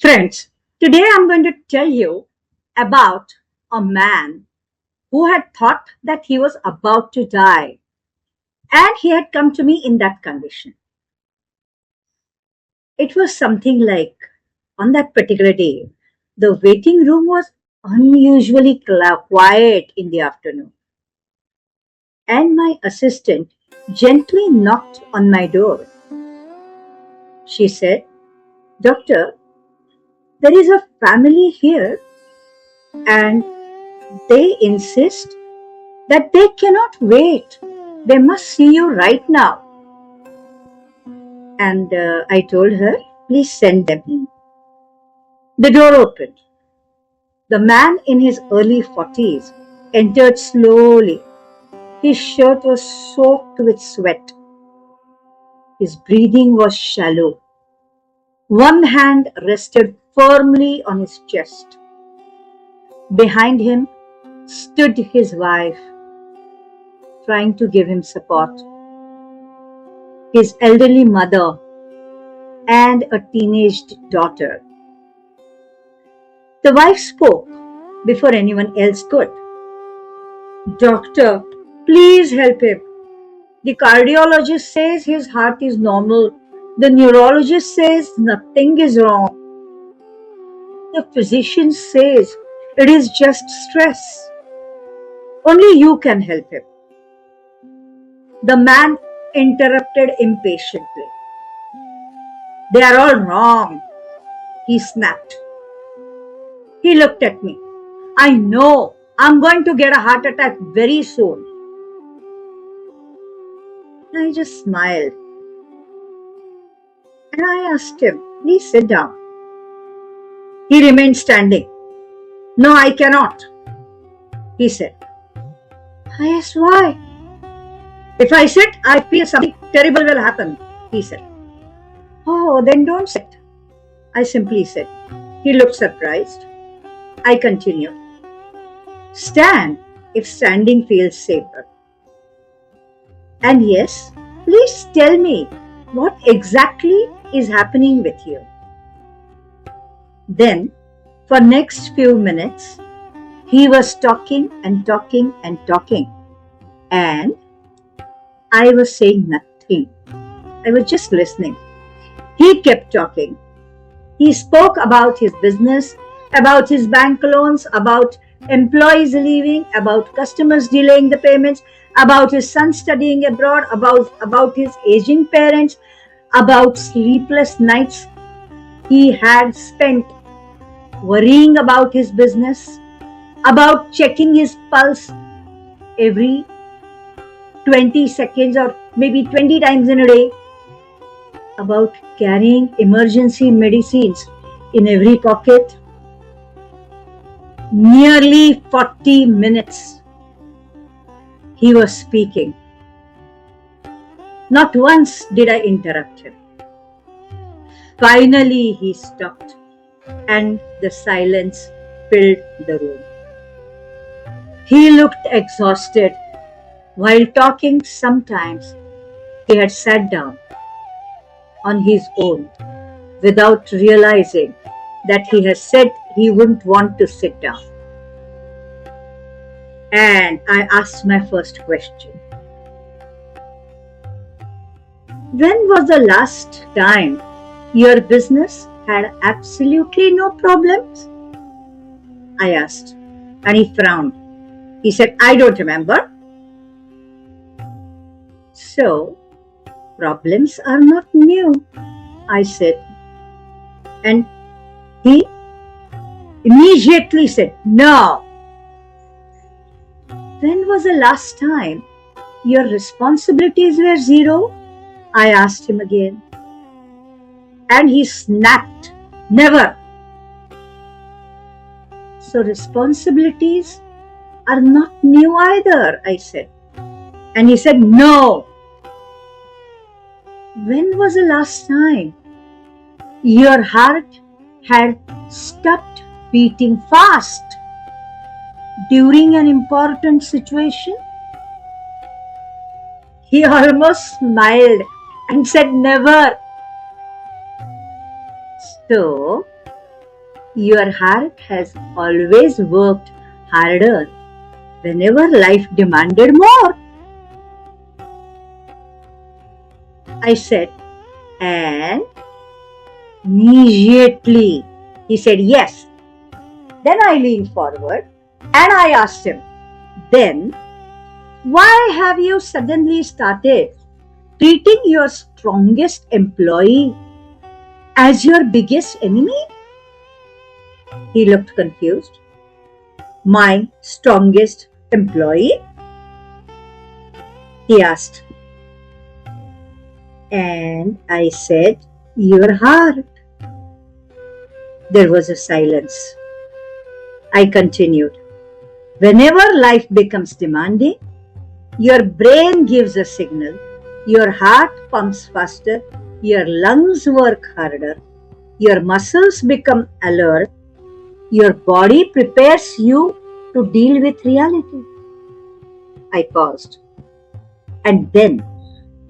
Friends, today I'm going to tell you about a man who had thought that he was about to die, and he had come to me in that condition. It was something like on that particular day, the waiting room was unusually quiet in the afternoon, and my assistant gently knocked on my door. She said, "Doctor, there is a family here, and they insist that they cannot wait. They must see you right now." And I told her, "Please send them in." The door opened. The man in his early 40s entered slowly. His shirt was soaked with sweat. His breathing was shallow. One hand rested firmly on his chest. Behind him stood his wife, trying to give him support. His elderly mother and a teenage daughter. The wife spoke before anyone else could. "Doctor, please help him. The cardiologist says his heart is normal. The neurologist says nothing is wrong. The physician says it is just stress. Only you can help him." The man interrupted impatiently. "They are all wrong," he snapped. He looked at me. "I know I'm going to get a heart attack very soon." I just smiled and I asked him, "Please sit down." He remained standing. "No, I cannot," he said. I asked why. "If I sit, I feel something terrible will happen," he said. "Oh, then don't sit," I simply said. He looked surprised. I continued. "Stand if standing feels safer. And yes, please tell me what exactly is happening with you." Then, for next few minutes, he was talking and talking and talking, and I was saying nothing. I was just listening. He kept talking. He spoke about his business, about his bank loans, about employees leaving, about customers delaying the payments, about his son studying abroad, about his aging parents, about sleepless nights he had spent worrying about his business, about checking his pulse every 20 seconds or maybe 20 times in a day, about carrying emergency medicines in every pocket. Nearly 40 minutes he was speaking. Not once did I interrupt him. Finally, he stopped, and the silence filled the room. He looked exhausted. While talking, sometimes he had sat down on his own without realizing that he had said he wouldn't want to sit down. And I asked my first question. When was the last time your business had absolutely no problems? I asked, and he frowned. He said, "I don't remember." "So, problems are not new," I said. And he immediately said, "No." "When was the last time your responsibilities were zero?" I asked him again. And he snapped, "Never." "So responsibilities are not new either," I said. And he said, "No." "When was the last time your heart had stopped beating fast during an important situation?" He almost smiled and said, "Never." So, Your heart has always worked harder whenever life demanded more. I said, and immediately he said yes. Then I leaned forward and I asked him, then why have you suddenly started treating your strongest employee as your biggest enemy? He looked confused. My strongest employee? He asked. And I said, your heart. There was a silence. I continued. Whenever life becomes demanding, your brain gives a signal, your heart pumps faster, your lungs work harder, your muscles become alert, your body prepares you to deal with reality. I paused. And then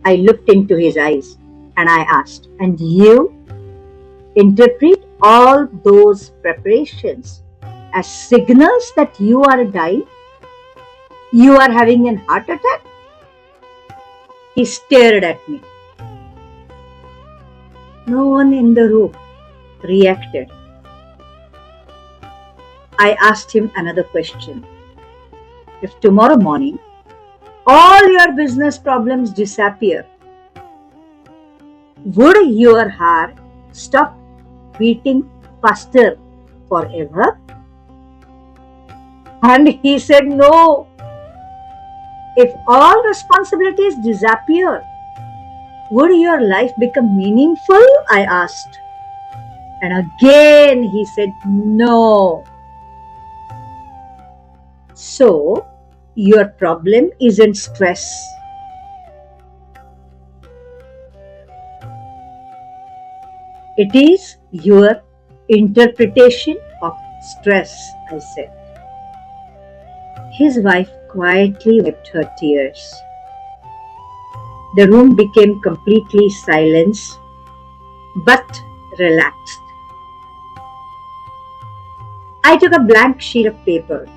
I looked into his eyes and I asked, and you interpret all those preparations as signals that you are dying? You are having a heart attack? He stared at me. No one in the room reacted. I asked him another question. If tomorrow morning all your business problems disappear, would your heart stop beating faster forever? And he said, no. If all responsibilities disappear, would your life become meaningful? I asked. And again he said, no. So, your problem isn't stress. It is your interpretation of stress, I said. His wife quietly wiped her tears. The room became completely silent, but relaxed. I took a blank sheet of paper.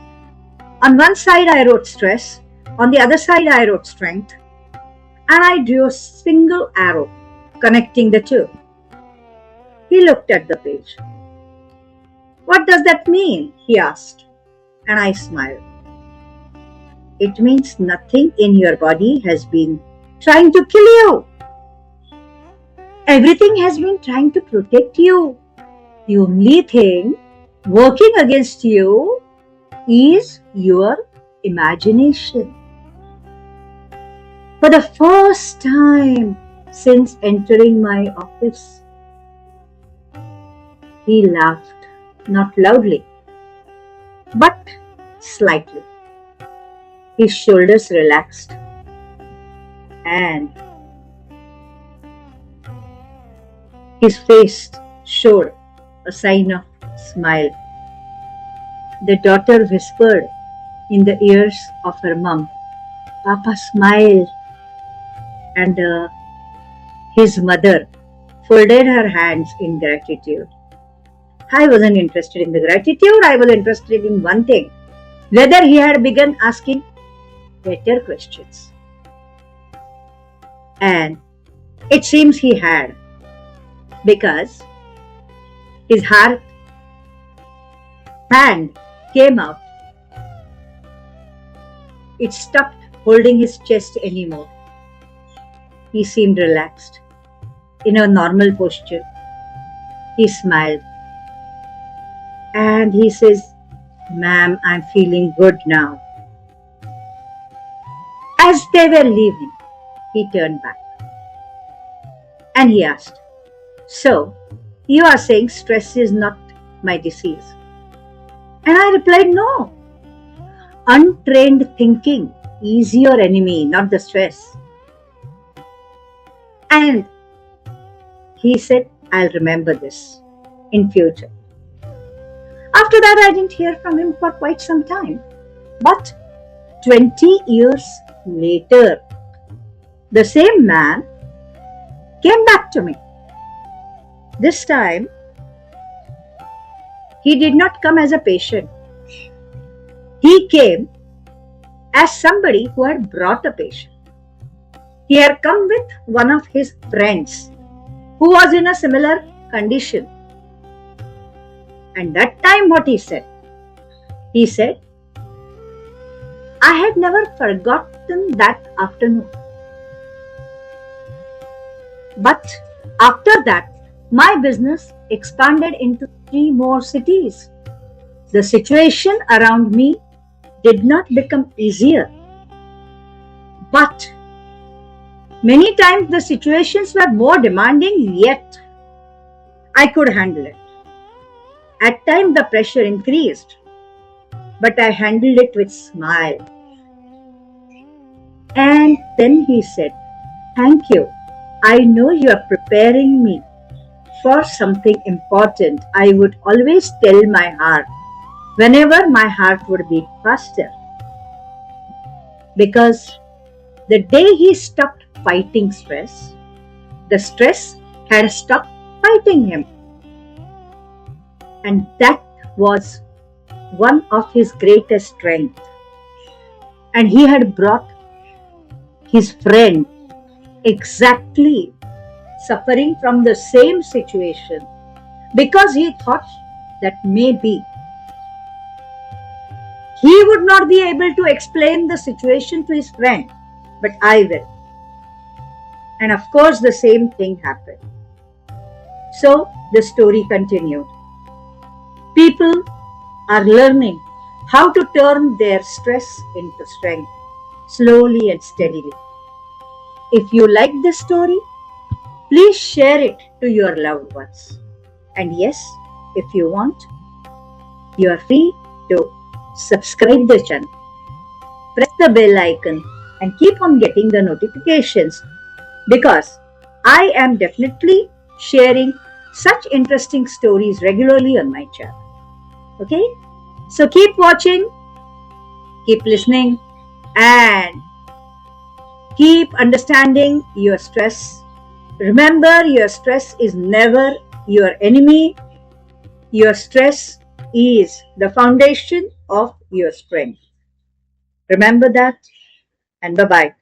On one side I wrote stress, on the other side I wrote strength, and I drew a single arrow connecting the two. He looked at the page. What does that mean? He asked, and I smiled. It means nothing in your body has been trying to kill you. Everything has been trying to protect you. The only thing working against you is your imagination. For the first time since entering my office, he laughed, not loudly, but slightly. His shoulders relaxed and his face showed a sign of smile. The daughter whispered in the ears of her mom, Papa smile. And his mother folded her hands in gratitude. I wasn't interested in the gratitude, I was interested in one thing, whether he had begun asking better questions. And it seems he had, because his hand came out. It stopped holding his chest anymore. He seemed relaxed, in a normal posture. He smiled. And he says, Ma'am, I'm feeling good now. As they were leaving, he turned back. And he asked, So, you are saying stress is not my disease? And I replied, no. Untrained thinking is your enemy, not the stress. And he said, I'll remember this in future. After that, I didn't hear from him for quite some time. But 20 years later, the same man came back to me. This time, he did not come as a patient. He came as somebody who had brought a patient. He had come with one of his friends who was in a similar condition. And that time what he said? He said, I had never forgotten that afternoon. But after that, my business expanded into 3 more cities. The situation around me did not become easier. But many times the situations were more demanding, yet I could handle it. At times the pressure increased, but I handled it with smile. And then he said, thank you. I know you are preparing me for something important. I would always tell my heart whenever my heart would beat faster. Because the day he stopped fighting stress, the stress had stopped fighting him. And that was one of his greatest strengths. And he had brought his friend exactly suffering from the same situation because he thought that maybe he would not be able to explain the situation to his friend, but I will. And of course, the same thing happened. So the story continued. People are learning how to turn their stress into strength, slowly and steadily. If you like this story, please share it to your loved ones. And yes, if you want, you are free to subscribe the channel, press the bell icon and keep on getting the notifications because I am definitely sharing such interesting stories regularly on my channel. Okay? So keep watching, keep listening and keep understanding your stress. Remember, your stress is never your enemy. Your stress is the foundation of your strength. Remember that and bye-bye.